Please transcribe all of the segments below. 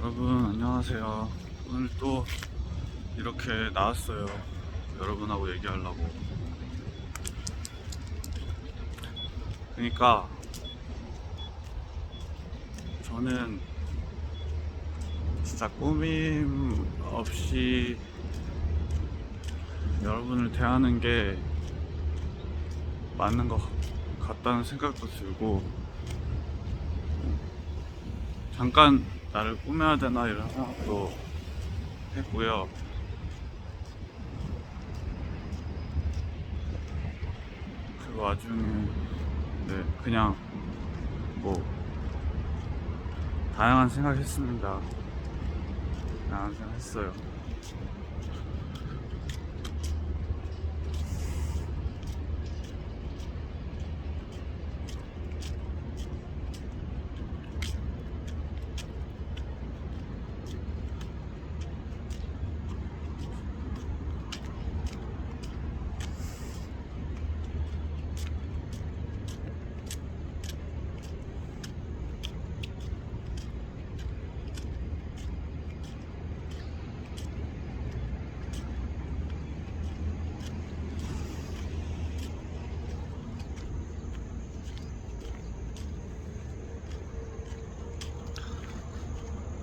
여러분 안녕하세요. 오늘 또 이렇게 나왔어요. 여러분하고 얘기하려고. 그러니까 저는 진짜 꾸밈 없이 여러분을 대하는 게 맞는 것 같다는 생각도 들고, 잠깐 나를 꾸며야 되나 이런 생각도 했고요. 그 와중에 그냥 뭐 다양한 생각했습니다. 다양한 생각했어요.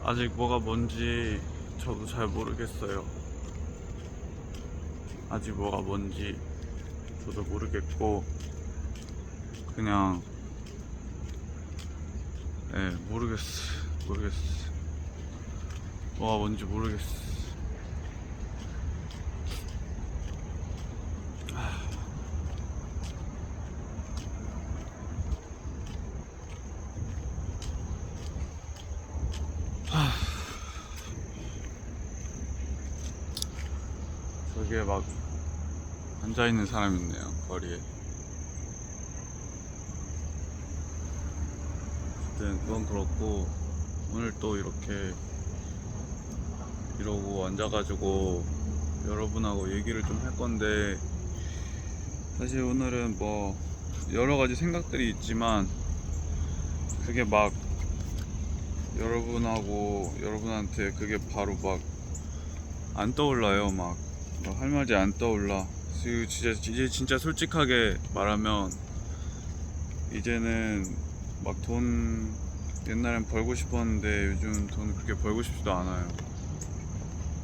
아직 뭐가 뭔지 저도 잘 모르겠어요. 아직 뭐가 뭔지 저도 모르겠고, 그냥 모르겠어. 뭐가 뭔지 모르겠어. 저기에 막 앉아있는 사람 있네요, 거리에. 어쨌든 그건 그렇고, 오늘 또 이렇게 이러고 앉아가지고 여러분하고 얘기를 좀 할 건데, 사실 오늘은 뭐 여러 가지 생각들이 있지만, 그게 막 여러분한테 그게 바로 막 안 떠올라요. 막 할 말이 안 떠올라. 이제 진짜 솔직하게 말하면, 이제는 막 돈 옛날엔 벌고 싶었는데 요즘 돈 그렇게 벌고 싶지도 않아요.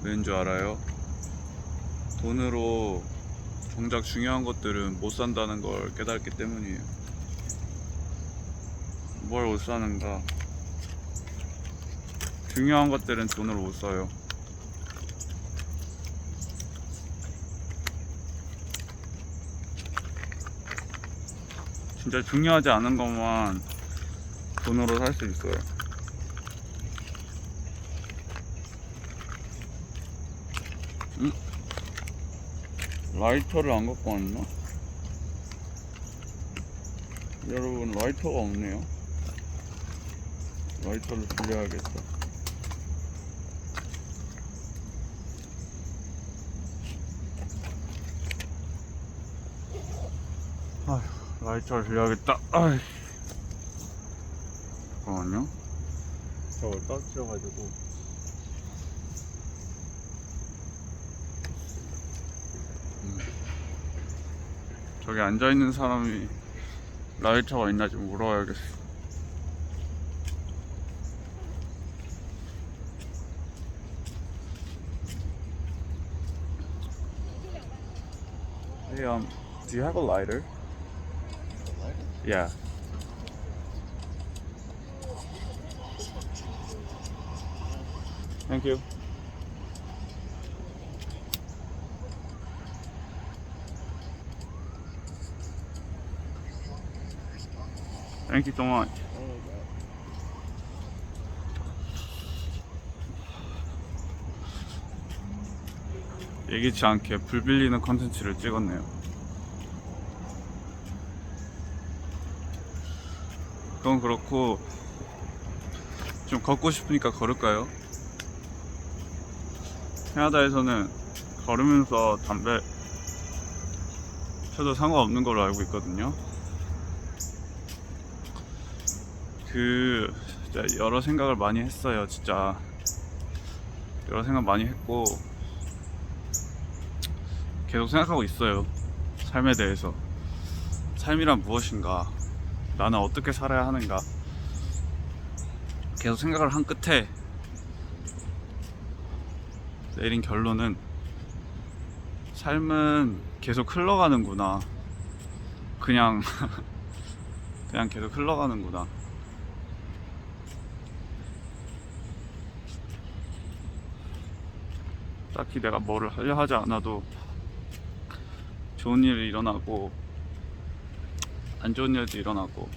왠 줄 알아요? 돈으로 정작 중요한 것들은 못 산다는 걸 깨달았기 때문이에요. 뭘 못 사는가? 중요한 것들은 돈으로 못 사요. 진짜 중요하지 않은 것만 돈으로 살 수 있어요. 라이터를 안 갖고 왔나? 여러분, 라이터가 없네요. 라이터를 빌려야겠다. 라이터를 빌려야겠다. 잠깐만요. 저걸 떨어뜨려가지고. 저기 앉아있는 사람이 라이터가 있나 좀 물어봐야겠어. Hey, do you have a lighter? Yeah. Thank you. Thank you so much. 예기치 않게 불 빌리는 컨텐츠를 찍었네요. 그건 그렇고, 좀 걷고 싶으니까 걸을까요? 캐나다에서는 걸으면서 담배 펴도 상관없는 걸로 알고 있거든요. 진짜 여러 생각을 많이 했어요. 진짜 여러 생각 많이 했고 계속 생각하고 있어요. 삶에 대해서. 삶이란 무엇인가? 나는 어떻게 살아야 하는가? 계속 생각을 한 끝에 내린 결론은 삶은 계속 흘러가는구나. 그냥 계속 흘러가는구나. 딱히 내가 뭐를 하려 하지 않아도 좋은 일이 일어나고 안 좋은 일도 일어나고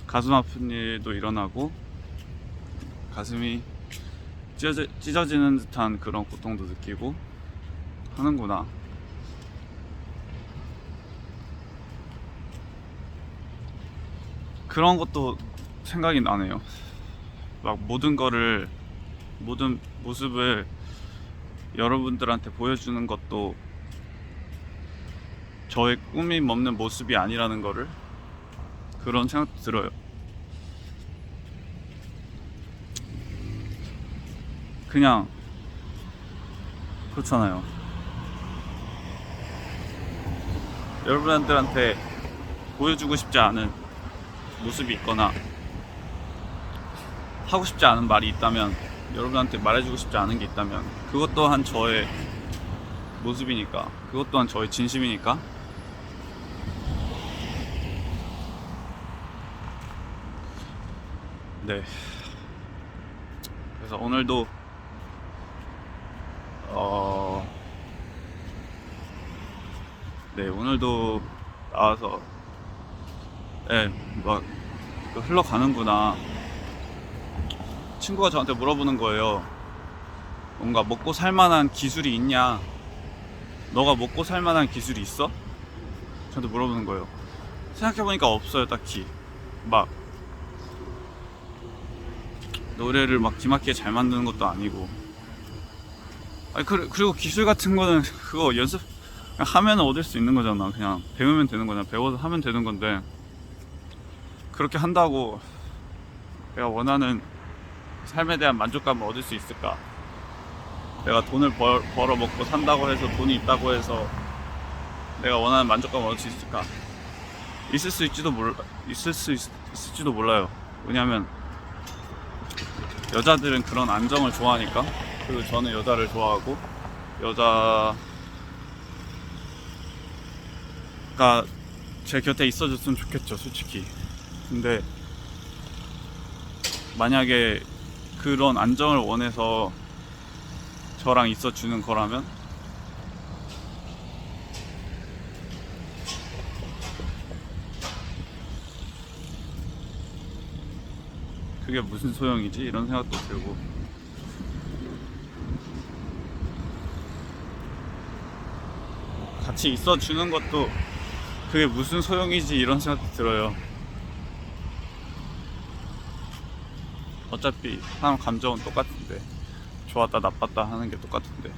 가슴 아픈 일도 일어나고 가슴이 찢어지는 듯한 그런 고통도 느끼고 하는구나. 그런 것도 생각이 나네요. 막 모든 모습을 여러분들한테 보여주는 것도 저의 꿈이 없는 모습이 아니라는 거를, 그런 생각도 들어요. 그냥 그렇잖아요. 여러분들한테 보여주고 싶지 않은 모습이 있거나 하고 싶지 않은 말이 있다면, 여러분한테 말해주고 싶지 않은 게 있다면 그것 또한 저의 모습이니까, 그것 또한 저의 진심이니까 네. 그래서 오늘도 오늘도 나와서 막 흘러가는구나. 친구가 저한테 물어보는 거예요. 뭔가 먹고 살만한 기술이 있냐? 너가 먹고 살만한 기술이 있어? 저한테 물어보는 거예요. 생각해보니까 없어요, 딱히. 막 노래를 막 기막히게 잘 만드는 것도 아니고. 아니, 그리고 기술 같은 거는 그거 연습 하면 얻을 수 있는 거잖아. 그냥 배우면 되는 거잖아. 배워서 하면 되는 건데, 그렇게 한다고 내가 원하는 삶에 대한 만족감을 얻을 수 있을까? 내가 돈을 벌어 먹고 산다고 해서, 돈이 있다고 해서 내가 원하는 만족감을 얻을 수 있을까? 있을 수 있을지도 몰라요. 왜냐면 여자들은 그런 안정을 좋아하니까. 그리고 저는 여자를 좋아하고, 여자가 제 곁에 있어줬으면 좋겠죠, 솔직히. 근데 만약에 그런 안정을 원해서 저랑 있어주는 거라면 그게 무슨 소용이지? 이런 생각도 들고. 같이 있어주는 것도 그게 무슨 소용이지? 이런 생각도 들어요. 어차피 사람 감정은 똑같은데, 좋았다 나빴다 하는 게 똑같은데,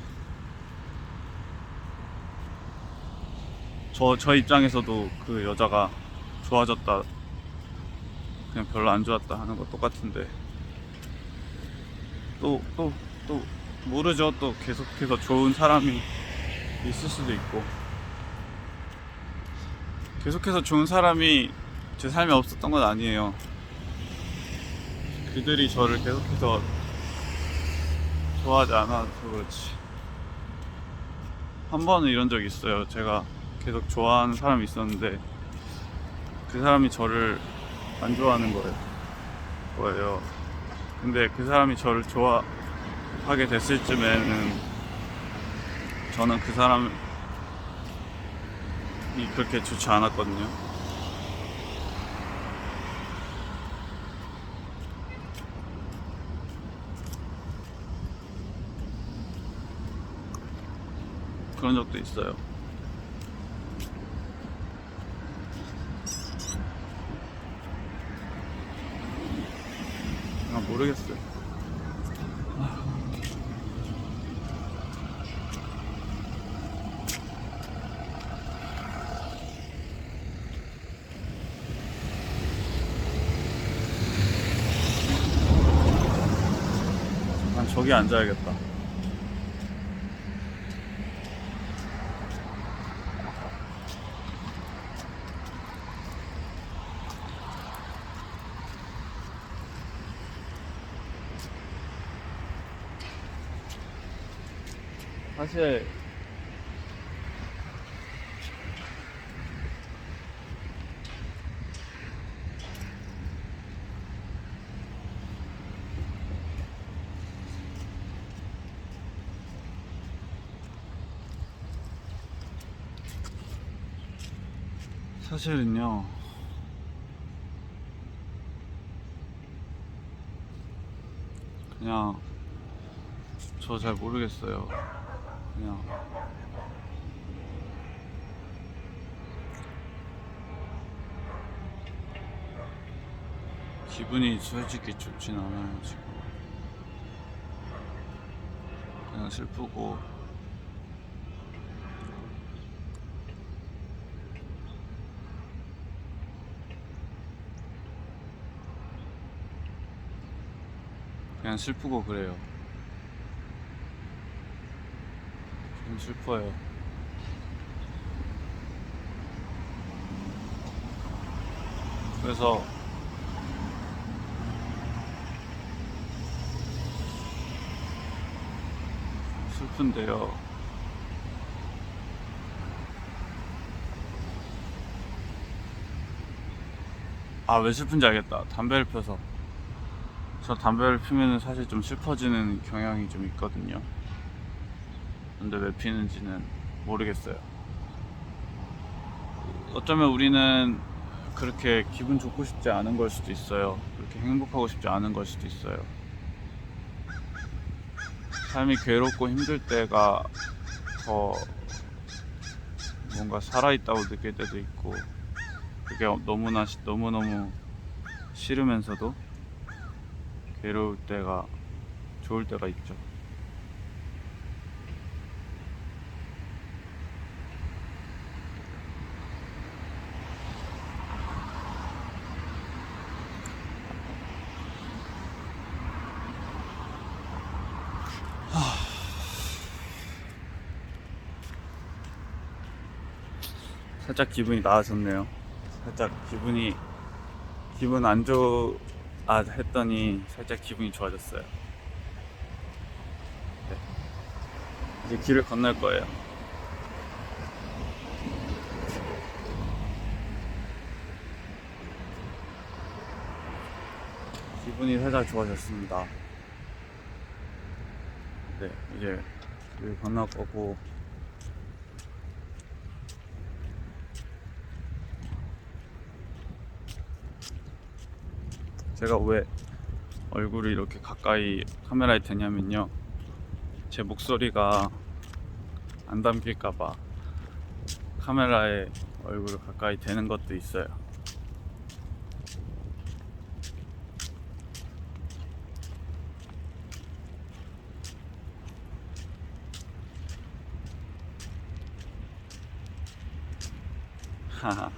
저 입장에서도 그 여자가 좋아졌다, 그냥 별로 안 좋았다 하는 거 똑같은데, 또 모르죠. 또 계속해서 좋은 사람이 있을 수도 있고, 계속해서 좋은 사람이 제 삶에 없었던 건 아니에요. 그들이 저를 계속해서 좋아하지 않아서 그렇지. 한 번은 이런 적이 있어요. 제가 계속 좋아하는 사람이 있었는데 그 사람이 저를 안 좋아하는 거예요. 근데 그 사람이 저를 좋아하게 됐을 쯤에는 저는 그 사람이 그렇게 좋지 않았거든요. 그런 적도 있어요. 모르겠어요. 난 저기 앉아야겠다. 사실 사실은요, 그냥 저 잘 모르겠어요. 그냥 기분이 솔직히 좋진 않아요 지금. 그냥 슬프고 그냥 슬프고 그래요. 좀 슬퍼요. 그래서 슬픈데요. 아, 왜 슬픈지 알겠다. 담배를 펴서. 저 담배를 피면은 사실 좀 슬퍼지는 경향이 좀 있거든요. 근데 왜 피는지는 모르겠어요. 어쩌면 우리는 그렇게 기분 좋고 싶지 않은 걸 수도 있어요. 그렇게 행복하고 싶지 않은 걸 수도 있어요. 삶이 괴롭고 힘들 때가 더 뭔가 살아있다고 느낄 때도 있고, 그게 너무너무 싫으면서도 괴로울 때가, 좋을 때가 있죠. 살짝 기분이 나아졌네요. 살짝 기분 안 좋아 했더니 살짝 기분이 좋아졌어요. 네. 이제 길을 건널 거예요. 기분이 살짝 좋아졌습니다. 네, 이제 길을 건널 거고, 제가 왜 얼굴을 이렇게 가까이 카메라에 대냐면요, 제 목소리가 안 담길까봐 카메라에 얼굴을 가까이 대는 것도 있어요. 하하.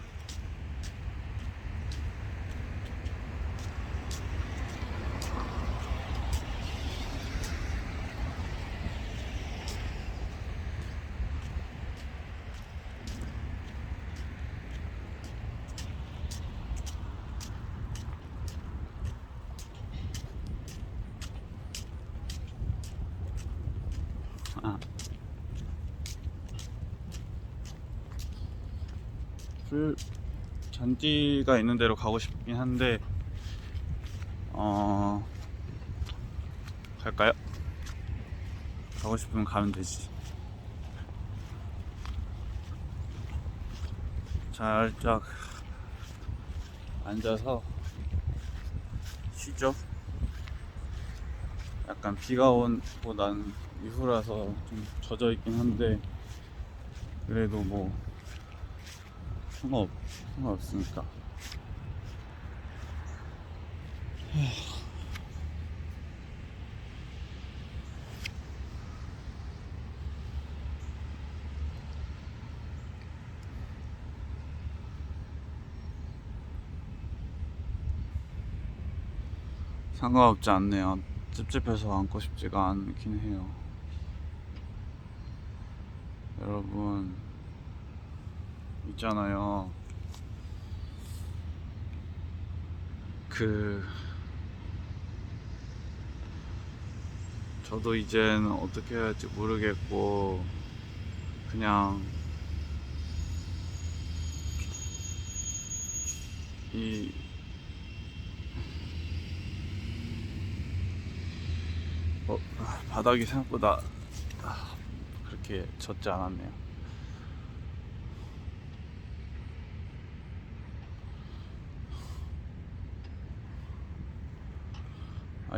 아, 풀 잔디가 있는 데로 가고 싶긴 한데, 갈까요? 가고 싶으면 가면 되지. 살짝 앉아서 쉬죠. 약간 비가 오고 난 이후라서 좀 젖어 있긴 한데, 그래도 뭐 상관없으니까. 상관없지 않네요. 찝찝해서 앉고 싶지가 않긴 해요. 여러분, 있잖아요. 저도 이제는 어떻게 해야 할지 모르겠고, 그냥, 이, 바닥이 생각보다 그렇게 젖지 않았네요.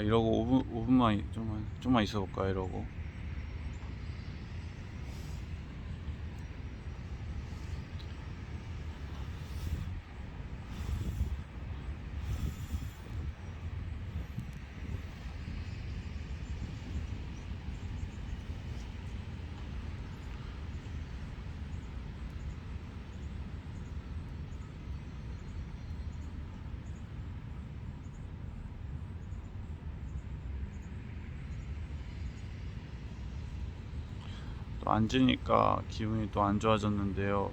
이러고 5분만 좀만 있어볼까 이러고. 또 앉으니까 기분이 또 안 좋아졌는데요.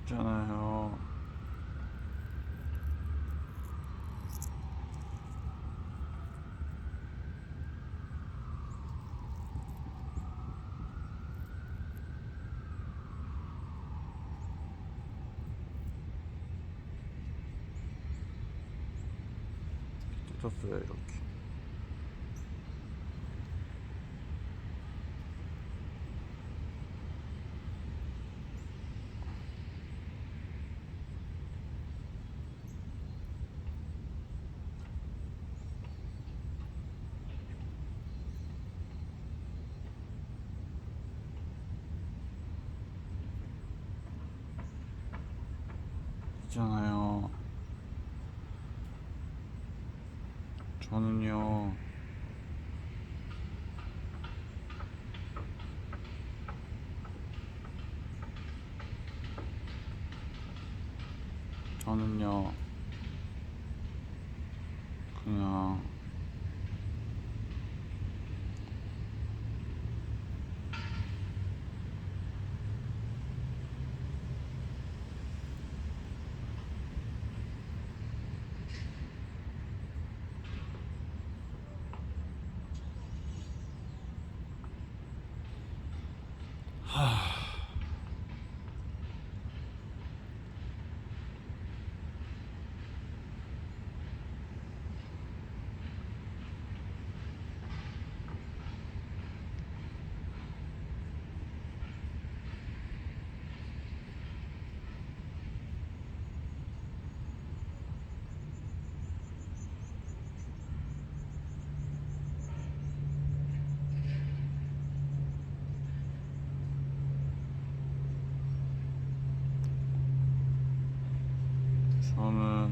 있잖아요. 뜯었어요 이렇게. 있잖아요. 저는요, 저는요, 그냥 저는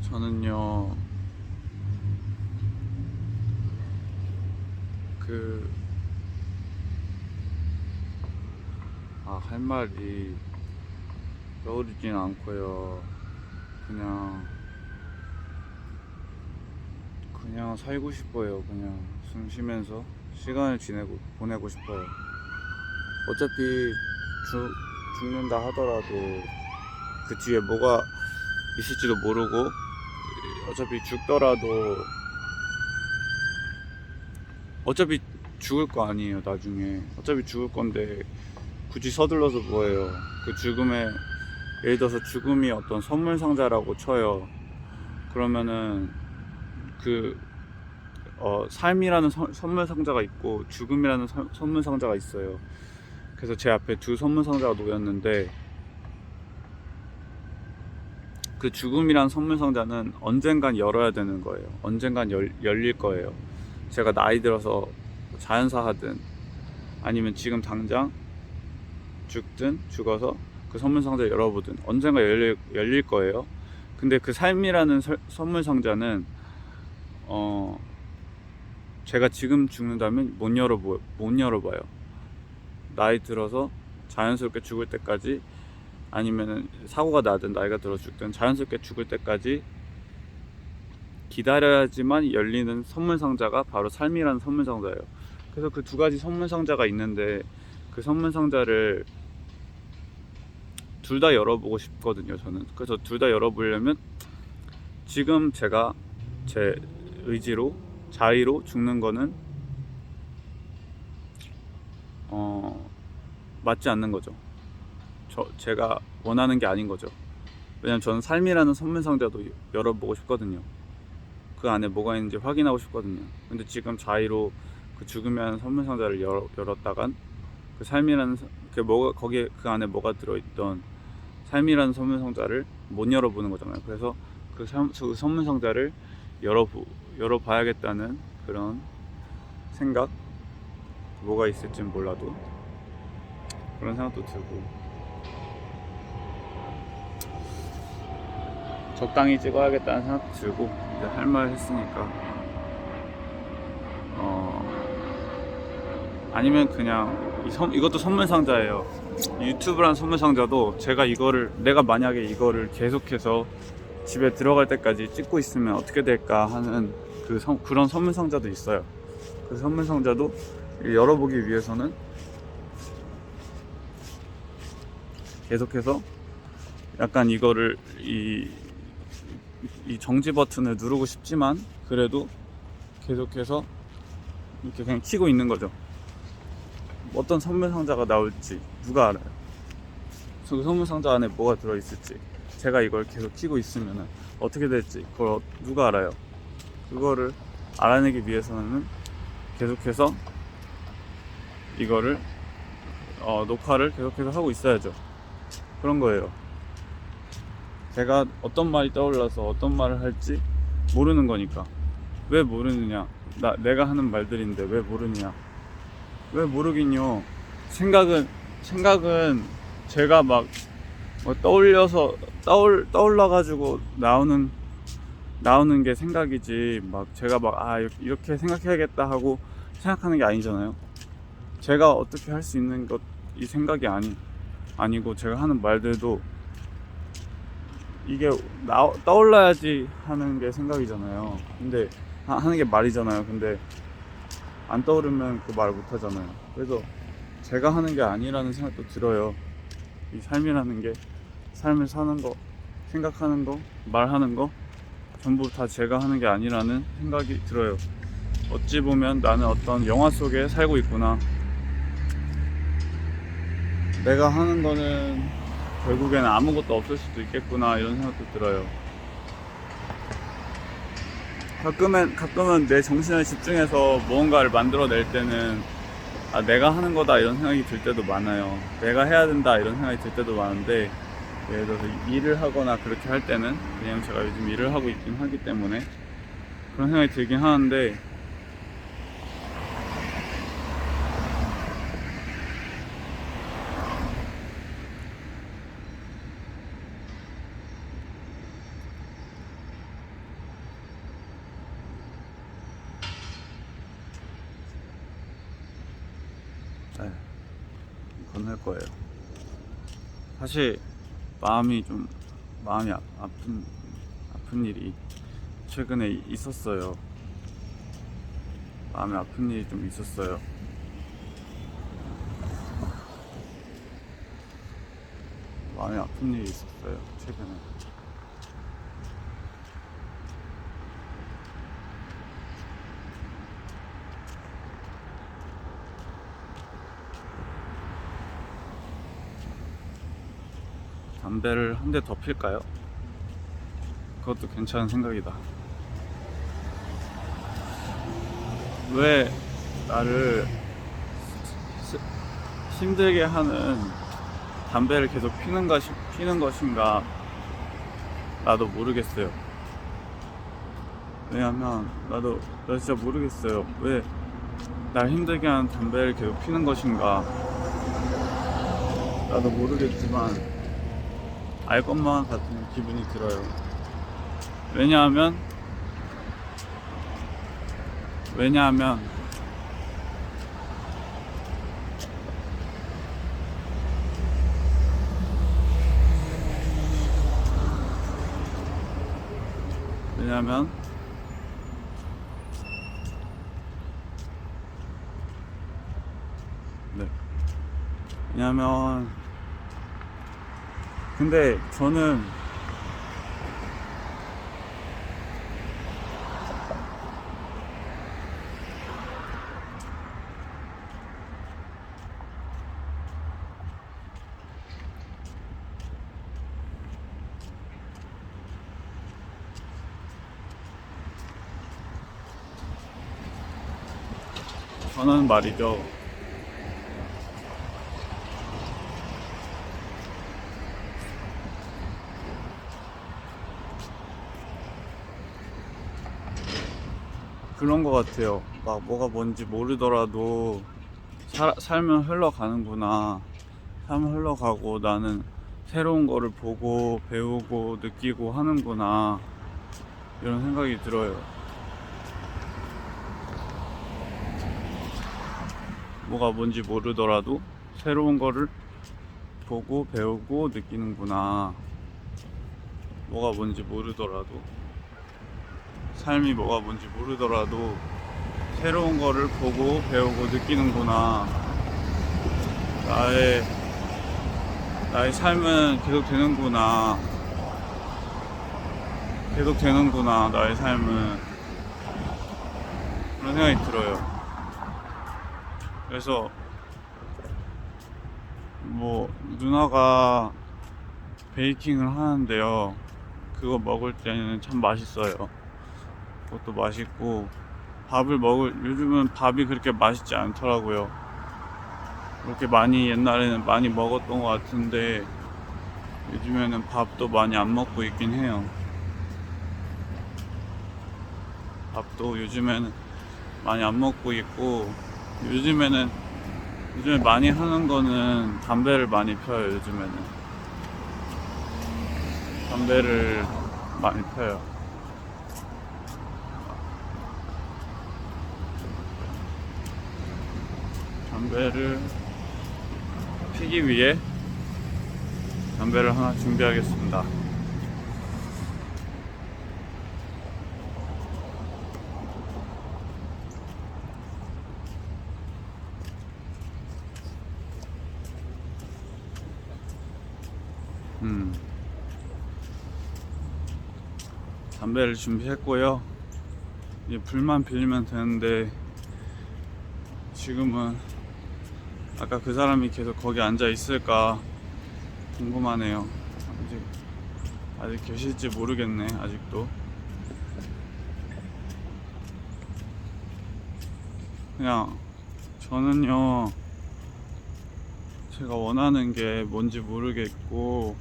저는요 그 할 말이 떠오르진 않고요. 그냥 살고 싶어요. 그냥 숨 쉬면서 시간을 보내고 싶어요. 어차피 죽는다 하더라도 그 뒤에 뭐가 있을지도 모르고, 어차피 죽더라도 어차피 죽을 거 아니에요. 나중에 어차피 죽을 건데 굳이 서둘러서 뭐해요. 그 죽음에, 예를 들어서 죽음이 어떤 선물 상자라고 쳐요. 그러면은 그 삶이라는 선물 상자가 있고 죽음이라는 선물 상자가 있어요. 그래서 제 앞에 두 선물 상자가 놓였는데, 그 죽음이란 선물 상자는 언젠간 열어야 되는 거예요. 언젠간 열릴 거예요. 제가 나이 들어서 자연사 하든 아니면 지금 당장 죽든 죽어서 그 선물 상자 열어보든 언젠가 열릴 거예요. 근데 그 삶이라는 선물 상자는 제가 지금 죽는다면 못 열어봐요. 나이 들어서 자연스럽게 죽을 때까지, 아니면은 사고가 나든 나이가 들어 죽든 자연스럽게 죽을 때까지 기다려야지만 열리는 선물 상자가 바로 삶이라는 선물 상자예요. 그래서 그 두 가지 선물 상자가 있는데, 그 선물 상자를 둘 다 열어보고 싶거든요, 저는. 그래서 둘 다 열어보려면 지금 제가 제 의지로, 자의로 죽는 거는 맞지 않는 거죠. 제가 원하는 게 아닌 거죠. 왜냐면 저는 삶이라는 선물 상자도 열어보고 싶거든요. 그 안에 뭐가 있는지 확인하고 싶거든요. 근데 지금 자의로 그 죽으면 선물 상자를 열었다간 그 삶이라는 거기에 그 안에 뭐가 들어있던 삶이라는 선물 상자를 못 열어보는 거잖아요. 그래서 그 선물 상자를 열어봐야겠다는 그런 생각, 뭐가 있을진 몰라도 그런 생각도 들고, 적당히 찍어야겠다는 생각도 들고, 이제 할 말 했으니까 아니면 그냥 이것도 선물 상자예요. 유튜브란 선물 상자도 내가 만약에 이거를 계속해서 집에 들어갈 때까지 찍고 있으면 어떻게 될까 하는 그런 선물 상자도 있어요. 그 선물 상자도 열어보기 위해서는 계속해서 약간 이거를 이 정지 버튼을 누르고 싶지만, 그래도 계속해서 이렇게 그냥 키고 있는 거죠. 어떤 선물 상자가 나올지 누가 알아요? 그 선물 상자 안에 뭐가 들어있을지, 제가 이걸 계속 키고 있으면 어떻게 될지 그걸 누가 알아요? 그거를 알아내기 위해서는 계속해서 이거를 녹화를 계속해서 하고 있어야죠. 그런 거예요. 제가 어떤 말이 떠올라서 어떤 말을 할지 모르는 거니까. 왜 모르느냐? 내가 하는 말들인데 왜 모르느냐? 왜 모르긴요. 생각은 제가 막 떠올라가지고 나오는 게 생각이지, 막 제가 이렇게 생각해야겠다 하고 생각하는 게 아니잖아요. 제가 어떻게 할 수 있는 이 생각이 아니고, 제가 하는 말들도 이게 떠올라야지 하는 게 생각이잖아요. 근데 하는 게 말이잖아요. 근데 안 떠오르면 그 말을 못 하잖아요. 그래서 제가 하는 게 아니라는 생각도 들어요. 이 삶이라는 게, 삶을 사는 거, 생각하는 거, 말하는 거 전부 다 제가 하는 게 아니라는 생각이 들어요. 어찌 보면 나는 어떤 영화 속에 살고 있구나. 내가 하는 거는 결국에는 아무것도 없을 수도 있겠구나, 이런 생각도 들어요. 가끔은 내 정신을 집중해서 무언가를 만들어낼 때는 내가 하는 거다, 이런 생각이 들 때도 많아요. 내가 해야 된다, 이런 생각이 들 때도 많은데, 예를 들어서 일을 하거나 그렇게 할 때는, 왜냐면 제가 요즘 일을 하고 있긴 하기 때문에 그런 생각이 들긴 하는데, 건널 거예요. 사실 마음이 아픈 일이 최근에 있었어요. 마음이 아픈 일이 좀 있었어요. 마음이 아픈 일이 있었어요 최근에. 담배를 한 대 더 필까요? 그것도 괜찮은 생각이다. 왜 나를 힘들게 하는 담배를 계속 피는 것인가 나도 모르겠어요. 왜냐면 나도 진짜 모르겠어요. 왜 날 힘들게 하는 담배를 계속 피는 것인가 나도 모르겠지만 알 것만 같은 기분이 들어요. 왜냐하면 왜냐하면 네. 왜냐면 근데 저는 말이죠. 그런 것 같아요. 막 뭐가 뭔지 모르더라도 삶은 흘러가는구나. 삶은 흘러가고 나는 새로운 거를 보고 배우고 느끼고 하는구나. 이런 생각이 들어요. 뭐가 뭔지 모르더라도 새로운 거를 보고 배우고 느끼는구나. 뭐가 뭔지 모르더라도 삶이 뭐가 뭔지 모르더라도 새로운 거를 보고 배우고 느끼는구나. 나의 삶은 계속 되는구나. 나의 삶은. 그런 생각이 들어요. 그래서 뭐 누나가 베이킹을 하는데요. 그거 먹을 때는 참 맛있어요. 그것도 맛있고 요즘은 밥이 그렇게 맛있지 않더라고요. 그렇게 옛날에는 많이 먹었던 것 같은데 요즘에는 밥도 많이 안 먹고 있긴 해요. 밥도 요즘에는 많이 안 먹고 있고 요즘에 많이 하는 거는 담배를 많이 펴요. 요즘에는 담배를 많이 펴요. 담배를 피기 위해 담배를 하나 준비하겠습니다. 담배를 준비했고요. 이제 불만 빌리면 되는데 지금은 아까 그 사람이 계속 거기 앉아 있을까 궁금하네요. 아직 계실지 모르겠네. 아직도 그냥 저는요 제가 원하는 게 뭔지 모르겠고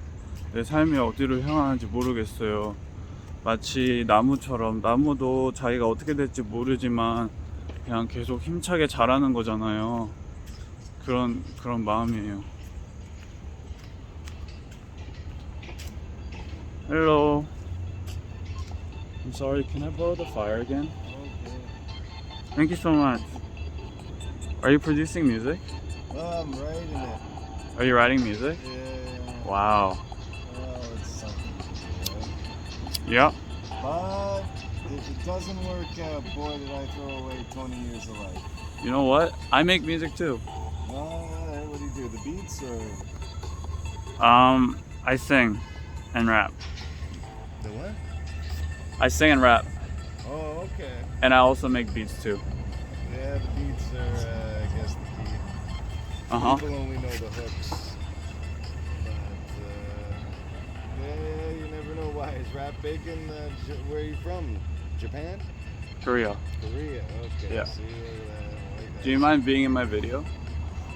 내 삶이 어디로 향하는지 모르겠어요. 마치 나무처럼 나무도 자기가 어떻게 될지 모르지만 그냥 계속 힘차게 자라는 거잖아요. 그런 마음이에요. Hello. I'm sorry, can I borrow the fire again? Okay. Thank you so much. Are you producing music? I'm writing it. Are you writing music? Yeah. Wow. Well, it's something to do, right? Yep. But if it doesn't work out, boy, did I throw away 20 years of life. You know what? I make music too. What do you do? The beats or? I sing and rap. The what? I sing and rap, Oh, okay. and I also make beats too. Yeah, the beats are, I guess, the key. People only know the hooks. But, yeah, you never know why. Is rap big in, where are you from? Japan? Korea. Korea, okay. Yeah. See, like that. Do you mind being in my video?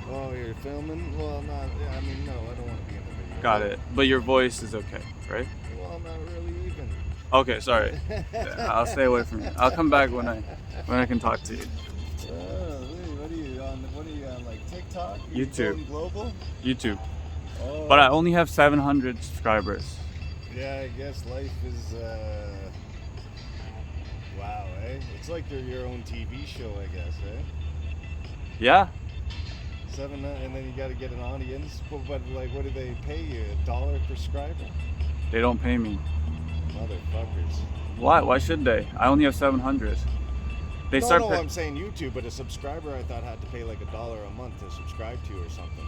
Oh, you're filming? Well, not, yeah, I mean, no, I don't want to be in the video. Got it. But your voice is okay, right? Well, not really even. Okay, sorry. Yeah, I'll stay away from you. I'll come back when I can talk to you. What are you on, like TikTok? Are you YouTube. going global? YouTube. Oh. But I only have 700 subscribers. Yeah, I guess life is, wow, eh? It's like you're your own TV show, I guess, eh? Yeah. And then you got to get an audience. But like, what do they pay you? $1 per subscriber? They don't pay me. Motherfuckers. Why? Why should they? I only have 700. They start. I'm saying YouTube, but a subscriber I thought had to pay like $1 a month to subscribe to you or something.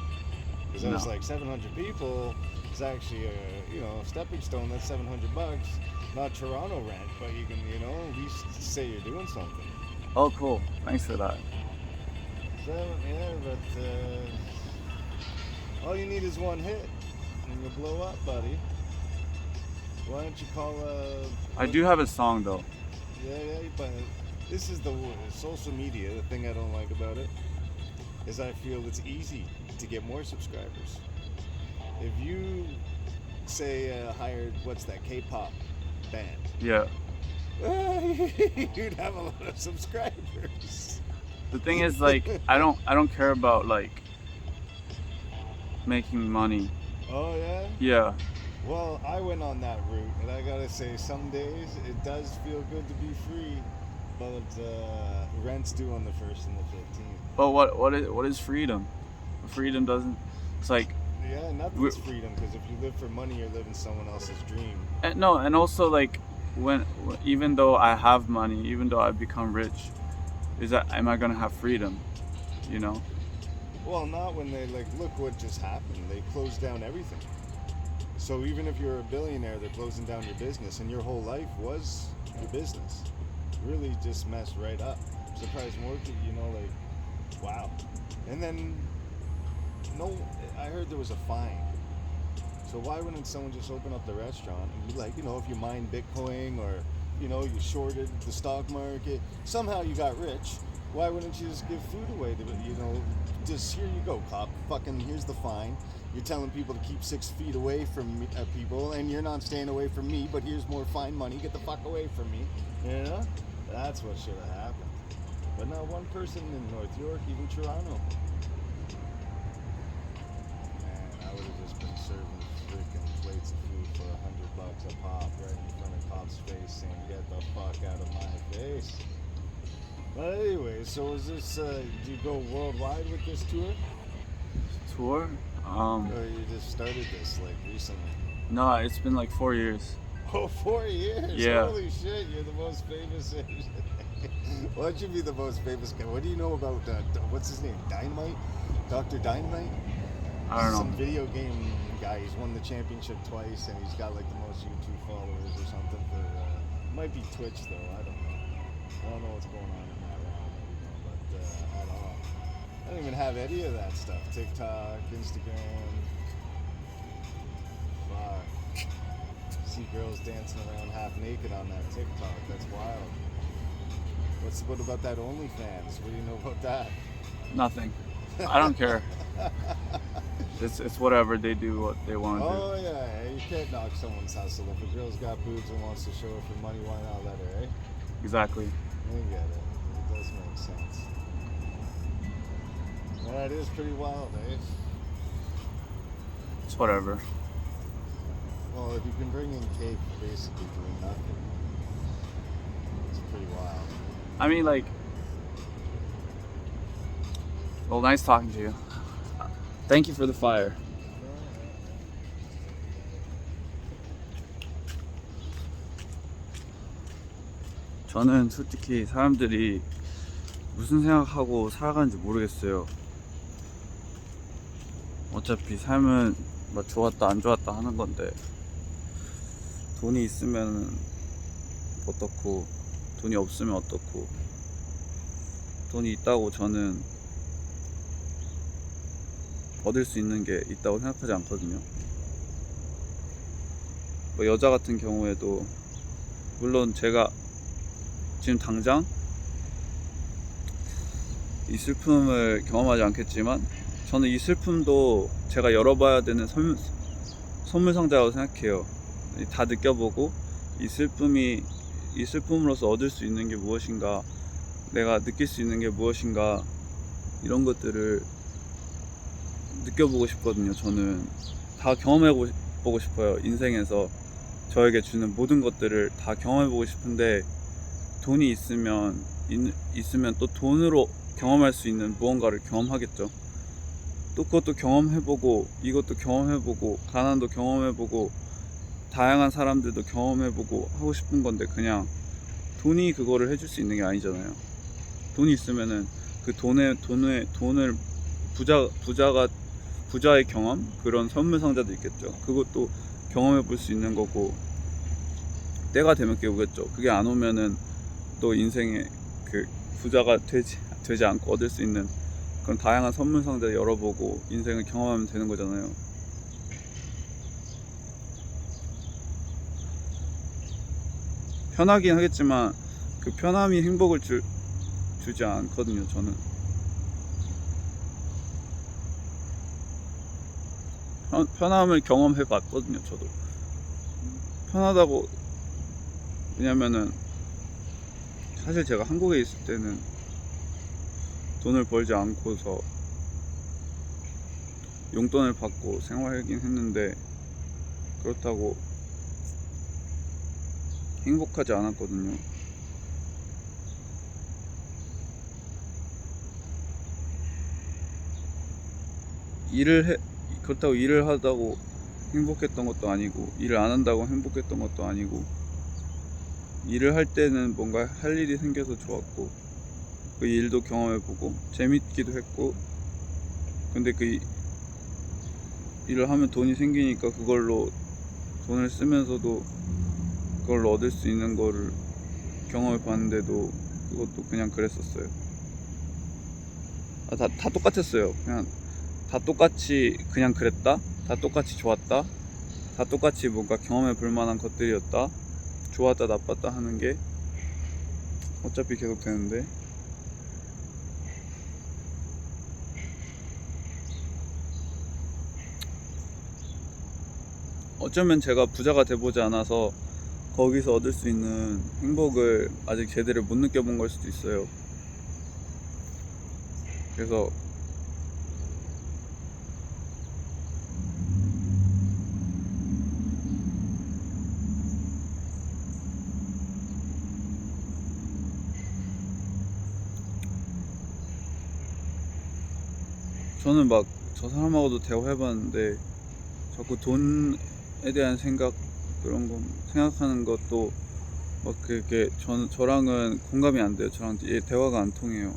Because I was No. like 700 people is actually a stepping stone. That's $700. Not Toronto rent, but you can at least say you're doing something. Oh, cool. Thanks for that. Yeah, but all you need is one hit, and you'll blow up, buddy. Why don't you call I do have a song though. Yeah, but this is the social media. The thing I don't like about it is I feel it's easy to get more subscribers. If you say hired what's that K-pop band, Yeah. you'd have a lot of subscribers. The thing is, like, I don't care about like making money. Oh yeah. Yeah. Well, I went on that route, and I gotta say, some days it does feel good to be free, but rent's due on the 1st and the 15th. But what is freedom? Freedom doesn't. It's like Yeah, nothing's freedom, because if you live for money, you're living someone else's dream. and also like when even though I have money, even though I become rich, am I gonna have freedom? You know? Well, not when they look what just happened. They closed down everything. So even if you're a billionaire, they're closing down your business, and your whole life was your business. Really just messed right up. I'm surprised more people, wow. And then, I heard there was a fine. So why wouldn't someone just open up the restaurant and be like, if you mine Bitcoin or, you shorted the stock market, somehow you got rich, why wouldn't you just give food away to, just here you go, cop, fucking here's the fine. You're telling people to keep 6 feet away from me, people, and you're not staying away from me, but here's more fine money, get the fuck away from me, That's what should have happened. But not one person in North York, even Toronto. Man, I would have just been serving freaking plates of food for $100 a pop right in front of cops' face saying, get the fuck out of my face. But anyway, so is this, do you go worldwide with this tour? Tour? Or you just started this recently? No, it's been like 4 years. Oh, 4 years? Yeah. Holy shit, you're the most famous. Why don't you be the most famous guy? What do you know about, what's his name? Dynamite? Dr. Dynamite? I don't know. Some video game guy. He's won the championship twice, and he's got the most YouTube followers or something. Might be Twitch though. I don't know. I don't know what's going on in that realm anymore, but at all. I don't even have any of that stuff. TikTok, Instagram. Fuck. See girls dancing around half naked on that TikTok. That's wild. What about that OnlyFans? What do you know about that? Nothing. I don't care. It's whatever, they do what they want to do. Oh yeah, you can't knock someone's hustle. If a girl's got boobs and wants to show her for money, why not let her, eh? Exactly. I get it. It does make sense. That is pretty wild, eh? It's whatever. Well, if you can bring in cake for basically doing nothing, it's pretty wild. I mean, well, nice talking to you. Thank you for the fire. 저는 솔직히 사람들이 무슨 생각하고 살아가는지 모르겠어요. 어차피 삶은 뭐 좋았다 안 좋았다 하는 건데, 돈이 있으면 어떻고 돈이 없으면 어떻고, 돈이 있다고 저는 얻을 수 있는 게 있다고 생각하지 않거든요. 뭐 여자 같은 경우에도 물론 제가 지금 당장 이 슬픔을 경험하지 않겠지만, 저는 이 슬픔도 제가 열어봐야 되는 선물 상자라고 생각해요. 다 느껴보고 이 슬픔으로서 얻을 수 있는 게 무엇인가, 내가 느낄 수 있는 게 무엇인가, 이런 것들을 느껴보고 싶거든요. 저는 다 경험해보고 싶어요. 인생에서 저에게 주는 모든 것들을 다 경험해보고 싶은데, 돈이 있으면 또 돈으로 경험할 수 있는 무언가를 경험하겠죠. 또 그것도 경험해보고, 이것도 경험해보고, 가난도 경험해보고, 다양한 사람들도 경험해보고 하고 싶은 건데, 그냥 돈이 그거를 해줄 수 있는 게 아니잖아요. 돈이 있으면은 그 돈을 부자의 경험, 그런 선물 상자도 있겠죠. 그것도 경험해볼 수 있는 거고, 때가 되면 깨우겠죠. 그게 안 오면은 또 인생에 그 부자가 되지 않고 얻을 수 있는 그런 다양한 선물 상자 열어보고 인생을 경험하면 되는 거잖아요. 편하긴 하겠지만 그 편함이 행복을 주지 않거든요. 저는 편함을 경험해 봤거든요. 저도 편하다고. 왜냐면은 사실 제가 한국에 있을 때는 돈을 벌지 않고서 용돈을 받고 생활하긴 했는데, 그렇다고 행복하지 않았거든요. 그렇다고 일을 하다고 행복했던 것도 아니고, 일을 안 한다고 행복했던 것도 아니고, 일을 할 때는 뭔가 할 일이 생겨서 좋았고, 그 일도 경험해보고 재밌기도 했고, 근데 그 일을 하면 돈이 생기니까 그걸로 돈을 쓰면서도 그걸로 얻을 수 있는 거를 경험해 봤는데도 그것도 그냥 그랬었어요. 다 똑같았어요. 그냥 다 똑같이 그냥 그랬다, 다 똑같이 좋았다, 다 똑같이 뭔가 경험해 볼 만한 것들이었다. 좋았다 나빴다 하는 게 어차피 계속 되는데, 어쩌면 제가 부자가 돼보지 않아서 거기서 얻을 수 있는 행복을 아직 제대로 못 느껴본 걸 수도 있어요. 그래서 저는 막 저 사람하고도 대화해봤는데, 자꾸 돈에 대한 생각, 그런 거 생각하는 것도 막 그게 저랑은 공감이 안 돼요. 저랑 대화가 안 통해요.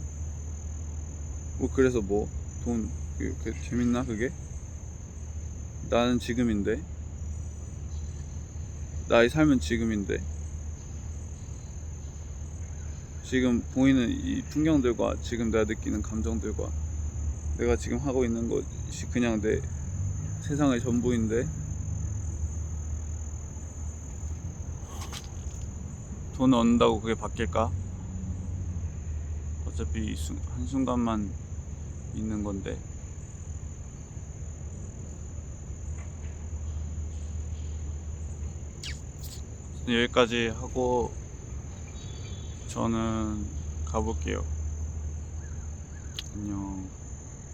뭐 그래서 뭐 돈 그게 재밌나 그게? 나는 지금인데, 나의 삶은 지금인데, 지금 보이는 이 풍경들과 지금 내가 느끼는 감정들과 내가 지금 하고 있는 것이 그냥 내 세상의 전부인데, 돈 얻는다고 그게 바뀔까? 어차피 한순간만 있는 건데. 여기까지 하고 저는 가볼게요. 안녕.